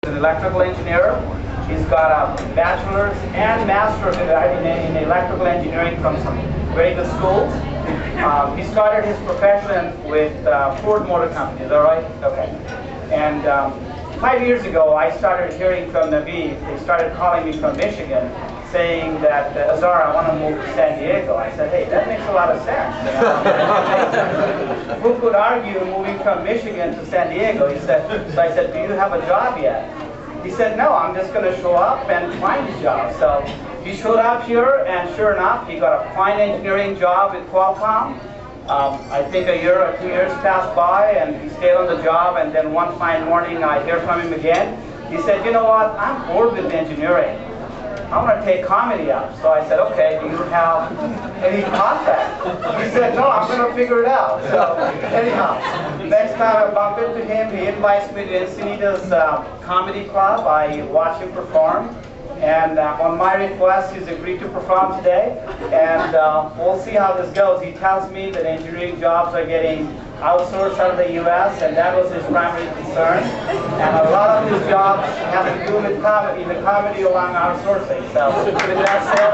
An electrical engineer. He's got a bachelor's and master's in electrical engineering from some very good schools. He started his profession with Ford Motor Company. Is that right? Okay. And 5 years ago, I started hearing from Naveed. They started calling me from Michigan, saying that, Azar, I want to move to San Diego. I said, hey, that makes a lot of sense. You know? Who could argue moving from Michigan to San Diego? He said, so I said, do you have a job yet? He said, no, I'm just going to show up and find a job. So he showed up here, and sure enough, he got a fine engineering job with Qualcomm. I think a year or 2 years passed by, and he stayed on the job, and then one fine morning I hear from him again. He said, you know what, I'm bored with engineering. I want to take comedy up. So I said, okay, do you have any contact? He said, no, I'm going to figure it out. So anyhow, next time I bump into him, he invites me to Encinitas Comedy Club. I watch him perform. And on my request, he's agreed to perform today. And we'll see how this goes. He tells me that engineering jobs are getting outsourced out of the U.S., and that was his primary concern. And a lot of his jobs have to do with comedy, the comedy along outsourcing. So with that said,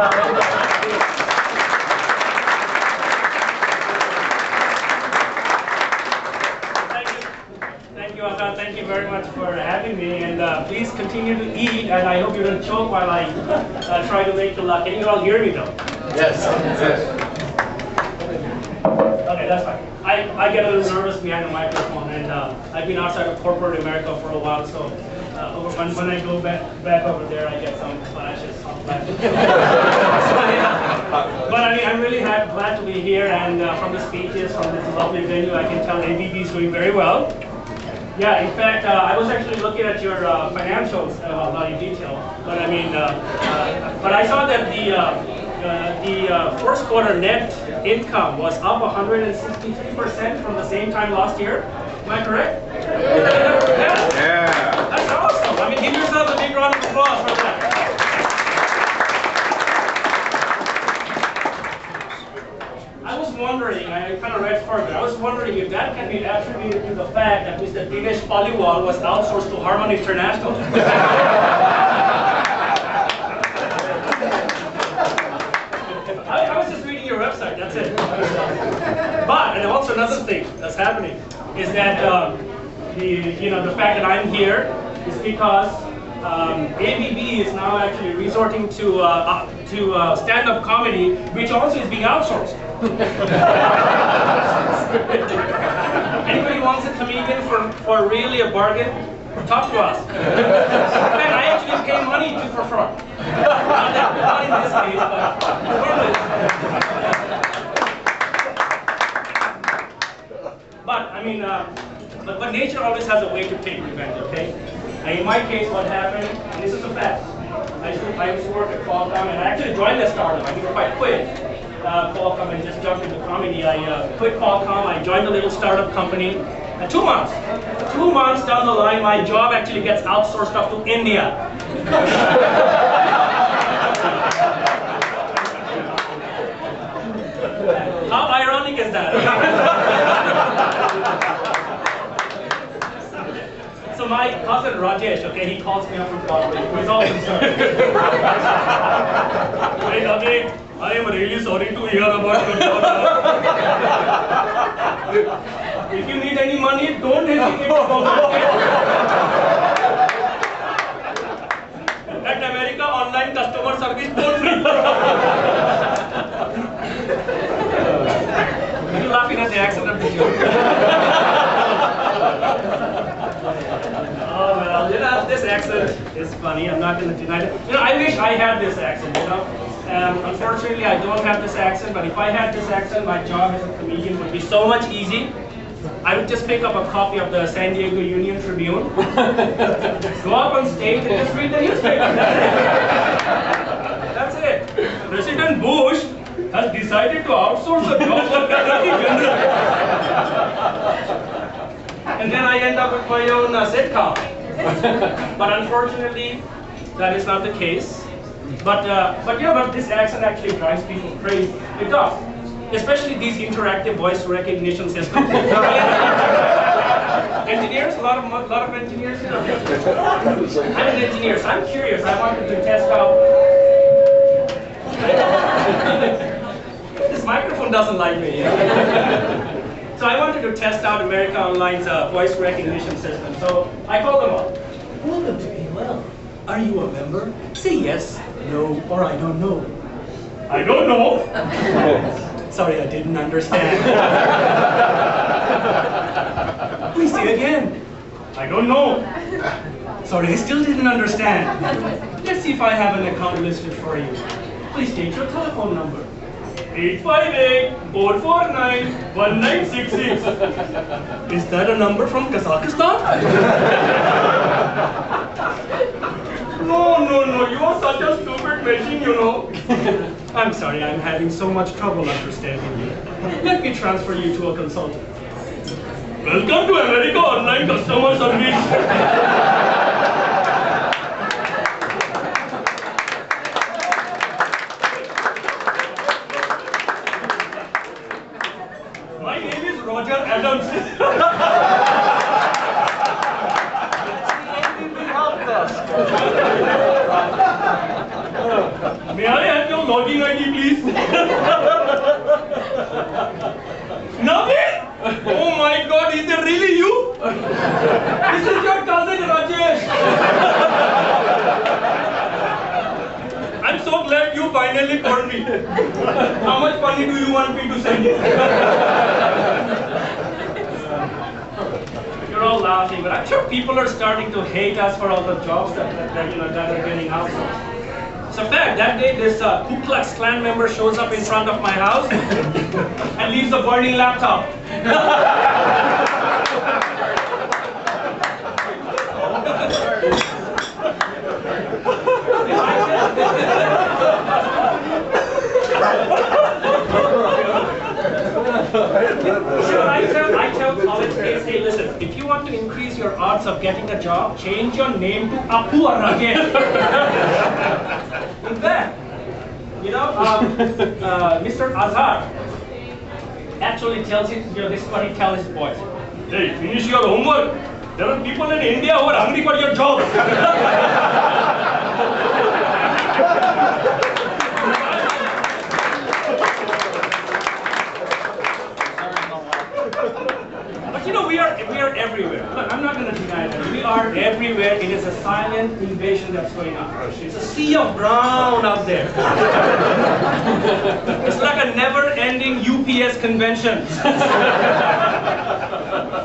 Thank you, Azad. Thank you very much for having me, and please continue to eat, and I hope you don't choke while I try to make the luck. Can you all hear me though? Yes. Okay, that's fine. I get a little nervous behind the microphone, and I've been outside of corporate America for a while, so when I go back over there, I get some flashes. But I mean, I'm really glad to be here, and from the speeches, from this lovely venue, I can tell ABB is doing very well. Yeah, in fact, I was actually looking at your financials, not in detail, but I mean, but I saw that the first quarter net income was up 163% from the same time last year. Am I correct? Yeah. That's awesome. I mean, give yourself a big round of applause for that. I was wondering, I kind of read further, I was wondering if that can be attributed to the fact that Mr. Dinesh Paliwal was outsourced to Harman International. I was just reading your website, that's it. But, and also another thing that's happening is that the fact that I'm here is because ABB is now actually resorting to stand-up comedy, which also is being outsourced. Anybody wants a comedian for really a bargain? Talk to us. And I actually pay money to perform. Not in this case, but I mean, but nature always has a way to take revenge, okay? And in my case, what happened, and this is a fact, I used to work at Qualcomm, and I actually joined the startup. I didn't quite quit Qualcomm and just jumped into comedy. I quit Qualcomm, I joined a little startup company. 2 months down the line, my job actually gets outsourced up to India. How ironic is that? So my cousin Rajesh, okay, he calls me up from Broadway. He's all concerned. Hey, Rajesh, I am really sorry to hear about your job. If you need any money, don't hesitate to call me. At America, online customer service toll free. You're laughing at the accent of the joke. Oh well, this accent is funny. I'm not going to deny it. I wish I had this accent. Unfortunately, I don't have this accent. But if I had this accent, my job as a comedian would be so much easy. I would just pick up a copy of the San Diego Union Tribune, go up on stage and just read the newspaper. That's it. President Bush has decided to outsource the job of Attorney General. And then I end up with my own sitcom. But unfortunately, that is not the case. But this accent actually drives people crazy. It does. Especially these interactive voice recognition systems. Engineers, a lot of engineers here. I'm an engineer, so I'm curious. I wanted to test out. This microphone doesn't like me. So I wanted to test out America Online's voice recognition system. So I called them up. Welcome to AOL. Are you a member? Say yes, no, or I don't know. I don't know. Sorry, I didn't understand. Please say again. I don't know. Sorry, I still didn't understand. Let's see if I have an account listed for you. Please state your telephone number. 858-449-1966. Is that a number from Kazakhstan? No, you are such a stupid machine, you know. I'm sorry, I'm having so much trouble understanding you. Let me transfer you to a consultant. Welcome to America Online Customer Service. My name is Roger Adams. May I have your login ID, please? Naveed! Oh my God, is it really you? This is your cousin Rajesh. I'm so glad you finally called me. How much money do you want me to send you? You're all laughing, but I'm sure people are starting to hate us for all the jobs that are getting outsourced. So in fact, that day this Ku Klux Klan member shows up in front of my house and leaves a burning laptop. I tell college kids, hey listen, if you want to increase your odds of getting a job, change your name to Apu Arage. In fact, Mr. Azhar actually tells it, this is what he tells his boys. Hey, finish your homework. There are people in India who are hungry for your job. We are everywhere. Look, I'm not going to deny that. We are everywhere. It is a silent invasion that's going on. It's a sea of brown out there. It's like a never-ending UPS convention.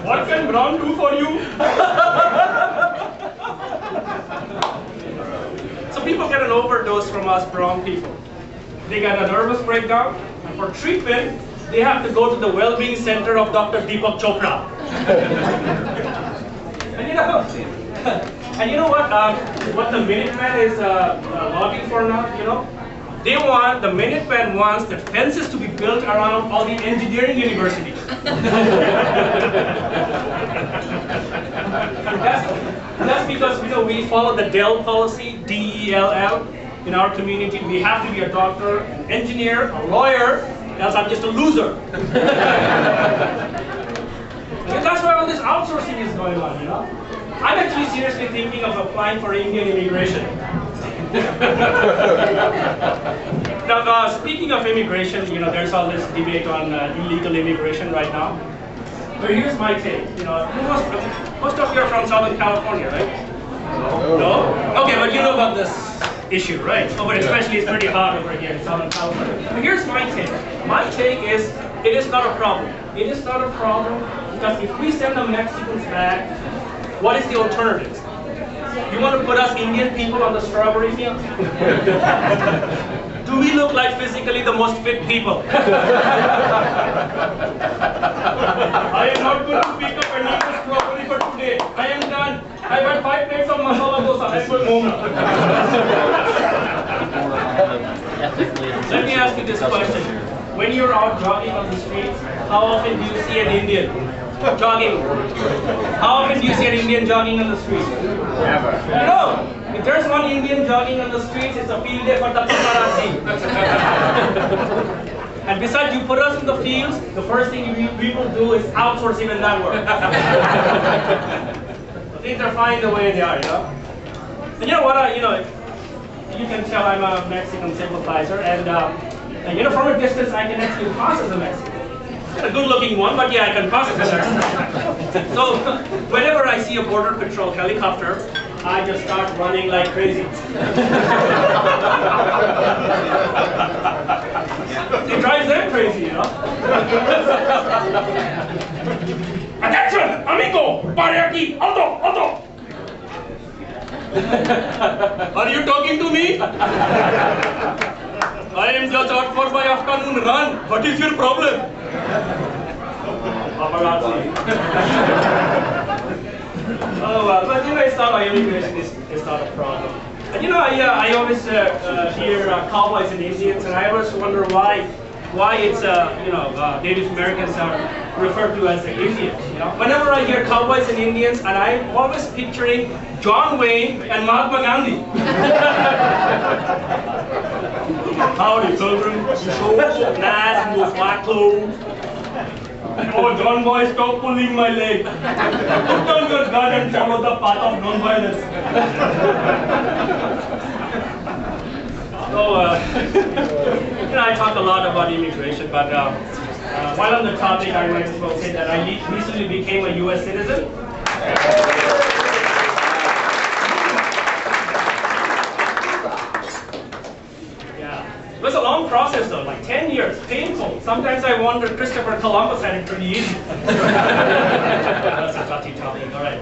What can brown do for you? So people get an overdose from us brown people. They get a nervous breakdown, and for treatment, they have to go to the well-being center of Dr. Deepak Chopra. and you know what the Minuteman is lobbying for now, They want, the Minuteman wants the fences to be built around all the engineering universities. That's because, we follow the DELL policy, D-E-L-L. In our community, we have to be a doctor, an engineer, a lawyer, else I'm just a loser. And that's why all this outsourcing is going on, I'm actually seriously thinking of applying for Indian immigration. Now, speaking of immigration, there's all this debate on illegal immigration right now. But here's my take. Most of you are from Southern California, right? No? Okay, but you know about this issue, right? But especially it's pretty hot over here in Southern California. But here's my take. My take is, it is not a problem. It is not a problem because if we send the Mexicans back, what is the alternative? You want to put us Indian people on the strawberry field? Do we look like physically the most fit people? I am not going to pick up any more strawberry for today. I am done. I've had 5 plates of masala dosa. I'm going home now. Let me ask you this question. When you're out jogging on the streets, how often do you see an Indian jogging? How often do you see an Indian jogging on the streets? Never. No. If there's one Indian jogging on the streets, it's a field day for the paparazzi. And besides, you put us in the fields, the first thing we will do is outsource even that work. Things are fine the way they are, you know. And you know what? You can tell I'm a Mexican sympathizer, and from a distance I can actually pass as a Mexican. Not a good-looking one, but yeah, I can pass as a Mexican. So whenever I see a border patrol helicopter, I just start running like crazy. It drives them crazy, you know. Attention, amigo, pare aquí, alto, alto. Are you talking to me? I am just out for my afternoon run. What is your problem? Paparazzi. Oh well, but it's not like immigration is not a problem. And I always hear cowboys and Indians, and I always wonder why it's Native Americans are referred to as the Indians. Whenever I hear cowboys and Indians, and I'm always picturing John Wayne and Mahatma Gandhi. Howdy, children. You so nice in those white clothes. Oh, John Boy, stop pulling my leg. Put down your gun and follow the path of non-violence. So, I talk a lot about immigration, but while on the topic, I might as well say that I recently became a U.S. citizen. It was a long process though, like 10 years, painful. Sometimes I wonder Christopher Columbus had it pretty easy. That's a touchy topic, all right.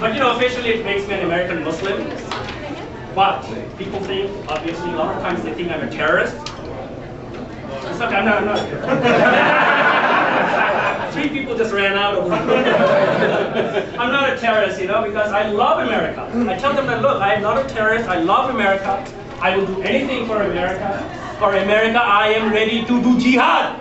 But officially it makes me an American Muslim. But people think, obviously, a lot of times they think I'm a terrorist. It's okay, I'm not. 3 people just ran out of me. I'm not a terrorist, because I love America. I tell them that, look, I'm not a terrorist, I love America. I will do anything for America. For America, I am ready to do jihad.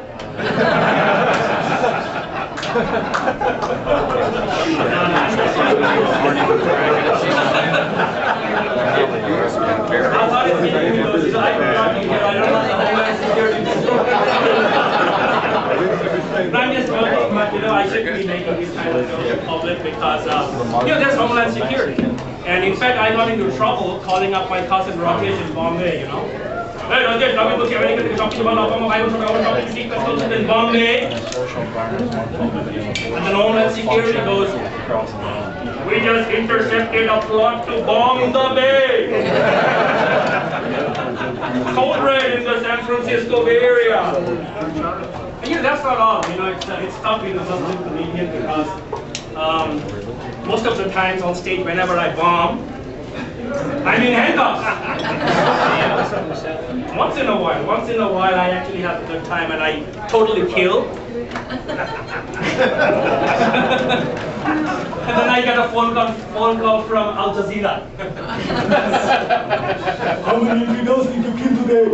I'm just joking, but I shouldn't be making these kind of jokes in public because there's Homeland Security. And in fact, I got into trouble calling up my cousin Rajesh in Bombay, Hey Rajesh, Naveed was talking about in Bombay. And then Homeland Security goes, we just intercepted a plot to bomb the Bay. Code red in the San Francisco Bay Area. And that's not all. It's tough being a Muslim comedian because most of the times on stage, whenever I bomb, I'm in handcuffs. Once in a while, I actually have a good time and I totally kill. And then I get a phone call from Al Jazeera. How many individuals did you kill today?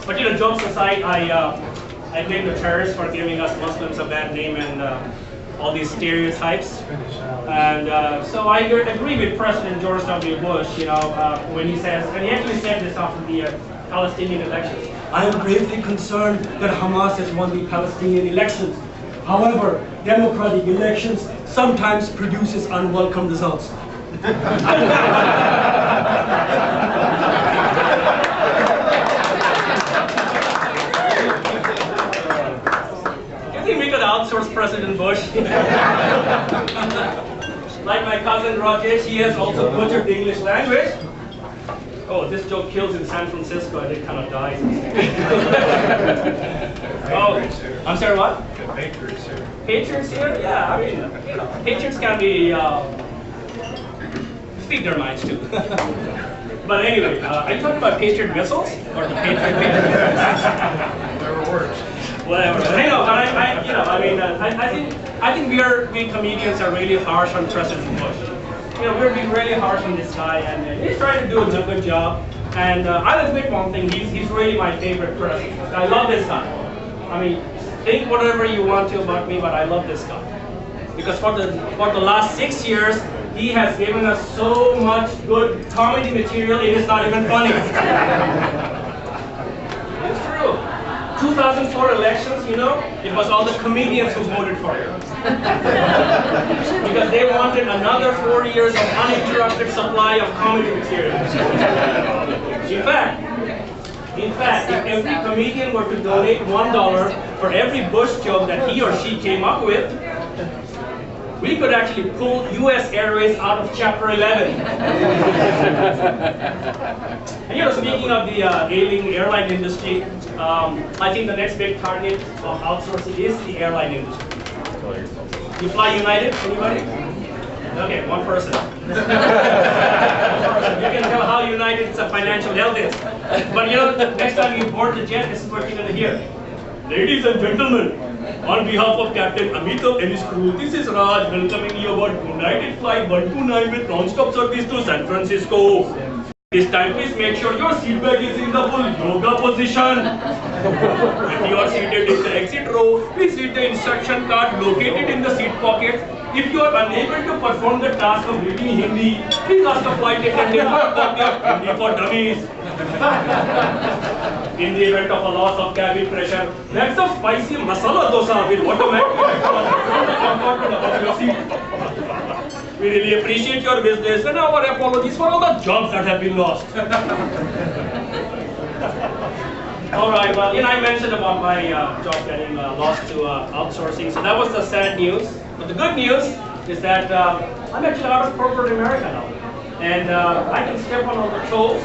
But jokes aside, I blame the terrorists for giving us Muslims a bad name and all these stereotypes. And so I agree with President George W. Bush, when he says, and he actually said this after the Palestinian elections, I am gravely concerned that Hamas has won the Palestinian elections. However, democratic elections sometimes produces unwelcome results. We could outsource President Bush. Like my cousin Rajesh, he has also butchered the English language. Oh, this joke kills in San Francisco and it kind of dies. Oh, I'm sorry, what? Patriots here. Patriots here? Yeah, I mean, patriots can be, speak their minds too. But anyway, are you talking about Patriot missiles? Or the Patriot? Whatever works. Whatever. I think we comedians are really harsh on President Bush. We're being really harsh on this guy, and he's trying to do a good job. And I'll admit one thing: he's really my favorite president. I love this guy. I mean, think whatever you want to about me, but I love this guy because for the last 6 years, he has given us so much good comedy material. It is not even funny. It's true. 2004 elections, you know, it was all the comedians who voted for it. Because they wanted another 4 years of uninterrupted supply of comedy material. In fact, if every comedian were to donate $1 for every Bush joke that he or she came up with, we could actually pull US Airways out of Chapter 11. And you know, speaking of the ailing airline industry, I think the next big target of outsourcing is the airline industry. You fly United? Anybody? Okay, one person. You can tell how United's a financial health is. But you know, next time you board the jet, this is what you're going to hear. Ladies and gentlemen, on behalf of Captain Amitav and his crew, this is Raj welcoming you aboard United Flight 129 with non-stop service to San Francisco. This time, please make sure your seat bag is in the full yoga position. If you are seated in the exit row, please read the instruction card located in the seat pocket. If you are unable to perform the task of reading Hindi, please ask the flight attendant for a copy of Hindi for Dummies. In the event of a loss of cabin pressure, that's a spicy masala dosa will automatically from the compartment above your seat. We really appreciate your business and our apologies for all the jobs that have been lost. Alright, well, you know, I mentioned about my job getting lost to outsourcing, so that was the sad news. But the good news is that I'm actually out of corporate America now. And I can step on all the toes,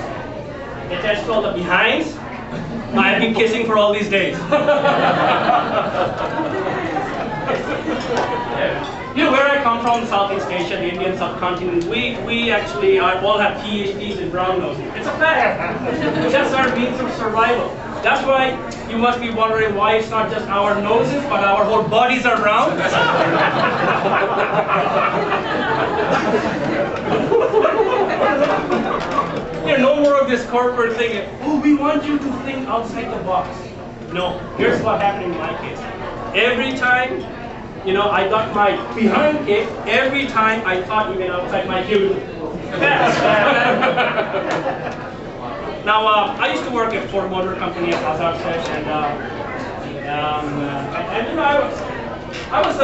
attach to all the behinds. I've been kissing for all these days. You know, where I come from, Southeast Asia, the Indian subcontinent, we actually all have PhDs in brown nosing. It's a fact. That's our means of survival. That's why you must be wondering why it's not just our noses, but our whole bodies are brown. You know, no more of this corporate thing. Oh, we want you to think outside the box. No, here's what happened in my case. Every time, you know, I got my behind kicked, every time I thought even outside my cubicle. Now, I used to work at Ford Motor Company, as Azhar said, and you know, I was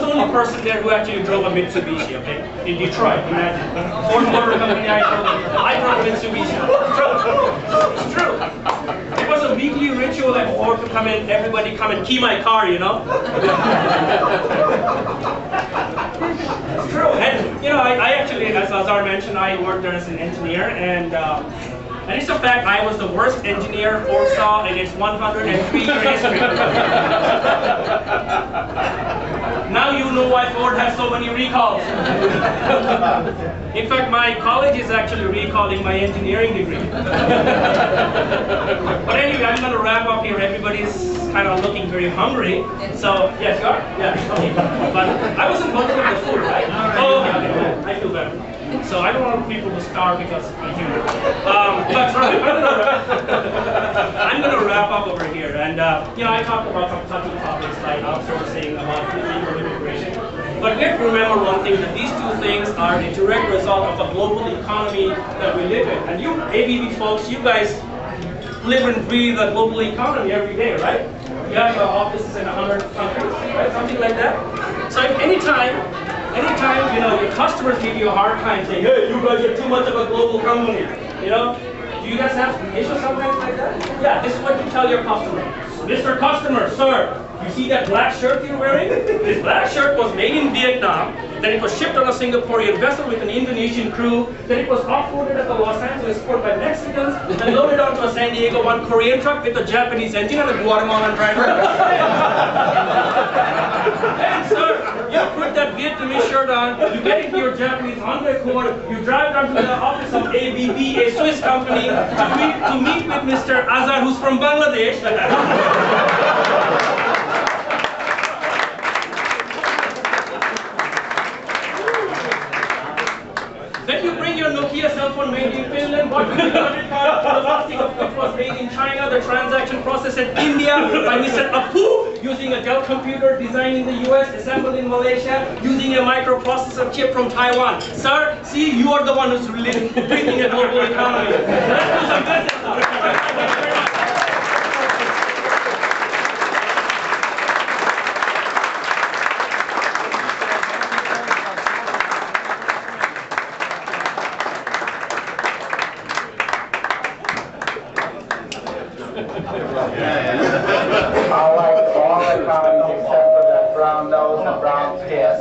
the only person there who actually drove a Mitsubishi, okay, in Detroit. Imagine, Ford Motor Company, I drove a Mitsubishi. It's true. It was a weekly ritual at Ford to come in, everybody come and key my car, you know. It's true. And you know, I actually, as Azhar mentioned, I worked there as an engineer, and it's a fact, I was the worst engineer Ford saw in its 103-year history. Now you know why Ford has so many recalls. In fact, my college is actually recalling my engineering degree. But anyway, I'm going to wrap up here. Everybody's kind of looking very hungry. So, yes, you are? Yeah, okay. But I wasn't voting with the food, right? Oh, okay. I feel better. So I don't want people to starve because I'm human. But I'm going to wrap up over here. And you know, I talked about some touchy topics like outsourcing, about illegal immigration. But we have to remember one thing, that these two things are a direct result of the global economy that we live in. And you ABB folks, you guys live and breathe the global economy every day, right? You have offices in 100 countries, right? Something like that. So anytime, you know, your customers give you a hard time saying, hey, you guys are too much of a global company, you know? Do you guys have issues sometimes like that? Yeah, this is what you tell your customer. Mr. Customer, sir, you see that black shirt you're wearing? This black shirt was made in Vietnam, then it was shipped on a Singaporean vessel with an Indonesian crew, then it was offloaded at the Los Angeles port by Mexicans, then loaded onto a San Diego one Korean truck with a Japanese engine and a Guatemalan driver. And sir, you put that Vietnamese shirt on, you get into your Japanese Honda Accord, you drive down to the office of ABB, a Swiss company, to meet with Mr. Azhar, who's from Bangladesh. Then you bring your Nokia cell phone made in Finland, bought with a credit card, the plastic of which was made in China, the transaction processed in India by Mr. Apu, using a Dell computer designed in the US, assembled in Malaysia, using a microprocessor chip from Taiwan. Sir, see, you are the one who's really breathing a global economy. Let's do some business now. I like all accountants except for that brown nose and brown skin.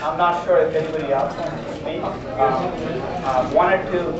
I'm not sure if anybody else wants to speak. One or two.